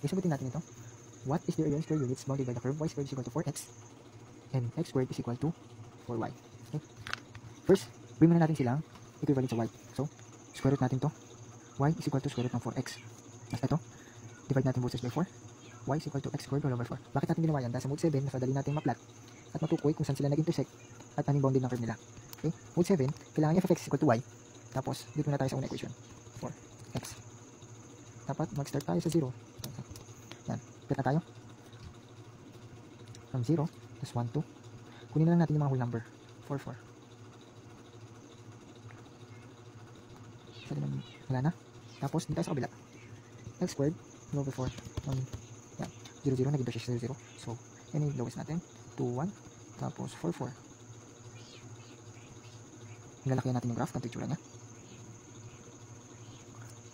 Sagutin natin ito. What is the area in square units bounded by the curve y squared is equal to 4x and x squared is equal to 4y. Okay? First, bring muna natin silang equivalent sa y. So, square root natin to. Y is equal to square root ng 4x. Tapos ito, divide natin both sides by 4. Y is equal to x squared all over 4. Bakit natin ginawa yan? Dahil sa mode 7, mas madali natin ma-plot at matukoy kung saan sila nag-intersect at anong bounded ng curve nila. Okay? Mode 7, kailangan f of x is equal to y. Tapos, dito na tayo sa unang equation. 4x. Dapat mag-start tayo sa 0. Yan. Plot na tayo. From 0, plus 1, 2. Kunin na lang natin yung mga whole number. 4, 4. Wala na. Tapos, dito tayo sa kabila. X squared, all over 4. Yan. 0, 0, naging siya 0, 0. So, yan yung lowest natin. 2, 1. Tapos, 4, 4. Nilalaki natin yung graph, ganito itsura niya.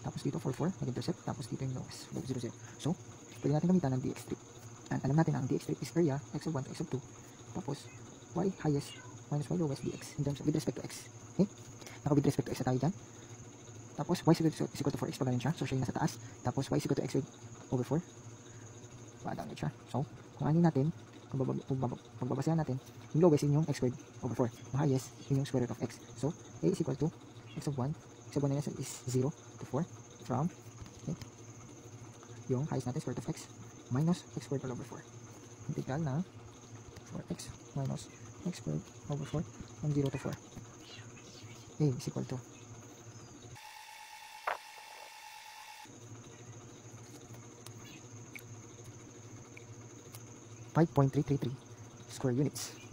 Tapos dito 4, 4, nag-intercept. Tapos dito yung lowest, 0, 0. So, pwede natin gamitan ng dx strip. And alam natin ang dx strip is area, x of 1 to x of 2. Tapos, y highest minus y lowest dx in terms of with respect to x. Okay? Naka with respect to x na tayo dyan. Tapos, y is equal to 4x pag ganun siya. So, siya yung nasa taas. Tapos, y is equal to x over 4. Pa-downward siya. So, kung ano natin, kung pagbabasayan natin, yung lowest yun yung x squared over 4. Yung highest, yun yung square root of x. So, a is equal to x of 1. X of 1 na is 0 to 4 from, okay, yung highest natin, square root of x minus x squared all over 4. Integral na 4x minus x squared over 4 from 0 to 4. A is equal to 5.333 square units.